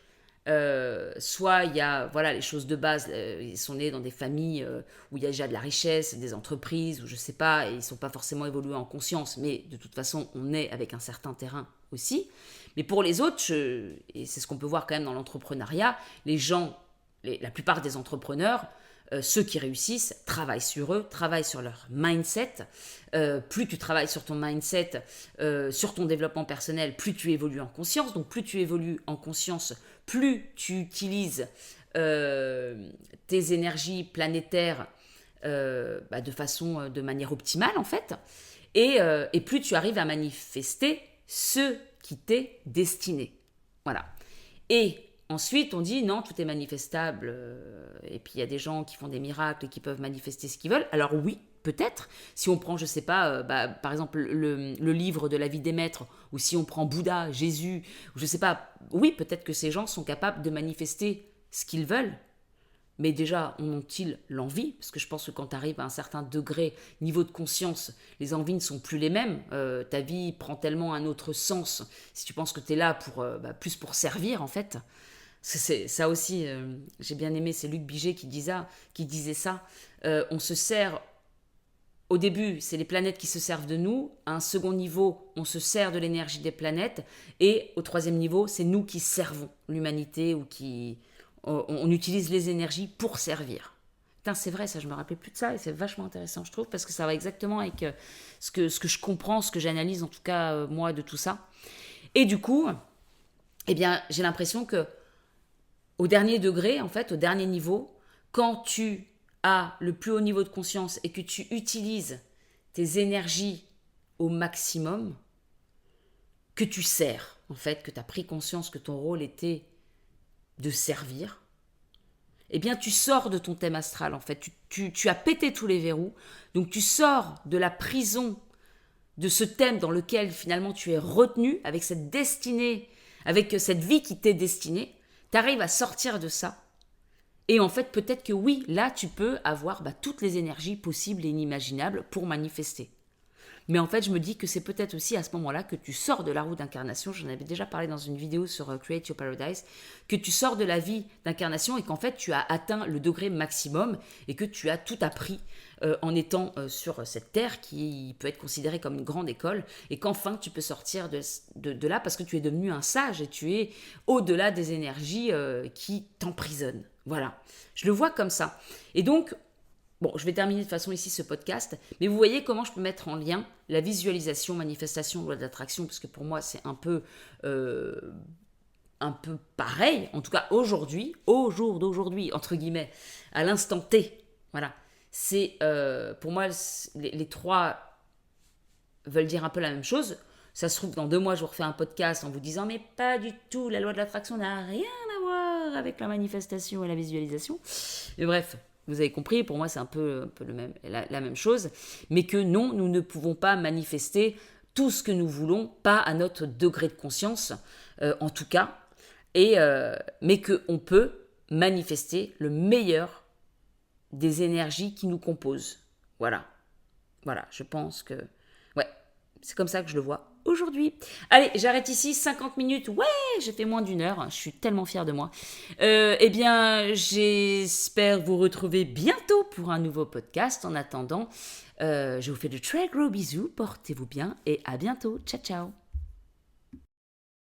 soit il y a les choses de base, ils sont nés dans des familles où il y a déjà de la richesse, des entreprises, ou je sais pas, et ils ne sont pas forcément évolués en conscience, mais de toute façon on est avec un certain terrain aussi. Mais pour les autres, et c'est ce qu'on peut voir quand même dans l'entrepreneuriat, les gens, la plupart des entrepreneurs, ceux qui réussissent travaillent sur eux, travaillent sur leur mindset. Plus tu travailles sur ton mindset, sur ton développement personnel, plus tu évolues en conscience. Donc plus tu évolues en conscience, plus tu utilises tes énergies planétaires de manière optimale en fait. Et plus tu arrives à manifester ce qui t'est destiné. Voilà. Et ensuite, on dit non, tout est manifestable. Et puis, il y a des gens qui font des miracles et qui peuvent manifester ce qu'ils veulent. Alors oui, peut-être. Si on prend, je sais pas, par exemple, le livre de la vie des maîtres, ou si on prend Bouddha, Jésus, ou je sais pas, oui, peut-être que ces gens sont capables de manifester ce qu'ils veulent. Mais déjà, en ont-ils l'envie? Parce que je pense que quand tu arrives à un certain degré, niveau de conscience, les envies ne sont plus les mêmes. Ta vie prend tellement un autre sens si tu penses que tu es là plus pour servir, en fait. C'est ça aussi, j'ai bien aimé, c'est Luc Biget qui disait ça. On se sert, au début, c'est les planètes qui se servent de nous. À un second niveau, on se sert de l'énergie des planètes. Et au troisième niveau, c'est nous qui servons l'humanité ou on utilise les énergies pour servir. Putain, c'est vrai, ça, je me rappelais plus de ça et c'est vachement intéressant, je trouve, parce que ça va exactement avec ce que je comprends, ce que j'analyse, en tout cas, moi, de tout ça. Et du coup, eh bien, j'ai l'impression que au dernier degré, en fait, au dernier niveau, quand tu as le plus haut niveau de conscience et que tu utilises tes énergies au maximum, que tu sers, en fait, que tu as pris conscience que ton rôle était de servir, eh bien tu sors de ton thème astral en fait, tu as pété tous les verrous, donc tu sors de la prison de ce thème dans lequel finalement tu es retenu avec cette destinée, avec cette vie qui t'est destinée, tu arrives à sortir de ça et en fait peut-être que oui, là tu peux avoir toutes les énergies possibles et inimaginables pour manifester. Mais en fait, je me dis que c'est peut-être aussi à ce moment-là que tu sors de la roue d'incarnation. J'en avais déjà parlé dans une vidéo sur Create Your Paradise. Que tu sors de la vie d'incarnation et qu'en fait, tu as atteint le degré maximum et que tu as tout appris en étant sur cette terre qui peut être considérée comme une grande école. Et qu'enfin, tu peux sortir de là parce que tu es devenu un sage et tu es au-delà des énergies qui t'emprisonnent. Voilà. Je le vois comme ça. Et donc, bon, je vais terminer de toute façon ici ce podcast, mais vous voyez comment je peux mettre en lien la visualisation, manifestation, loi d'attraction, parce que pour moi c'est un peu pareil, en tout cas aujourd'hui, au jour d'aujourd'hui, entre guillemets, à l'instant T. Voilà. C'est, pour moi, les trois veulent dire un peu la même chose. Ça se trouve, dans 2 mois, je vous refais un podcast en vous disant, mais pas du tout, la loi de l'attraction n'a rien à voir avec la manifestation et la visualisation. Mais bref, vous avez compris, pour moi, c'est un peu la même chose. Mais que non, nous ne pouvons pas manifester tout ce que nous voulons, pas à notre degré de conscience, en tout cas, mais qu'on peut manifester le meilleur des énergies qui nous composent. Voilà. Voilà, je pense que... Ouais, c'est comme ça que je le vois aujourd'hui. Allez, j'arrête ici, 50 minutes. Ouais, j'ai fait moins d'1 heure. Je suis tellement fière de moi. Eh bien, j'espère vous retrouver bientôt pour un nouveau podcast. En attendant, je vous fais de très gros bisous. Portez-vous bien et à bientôt. Ciao, ciao.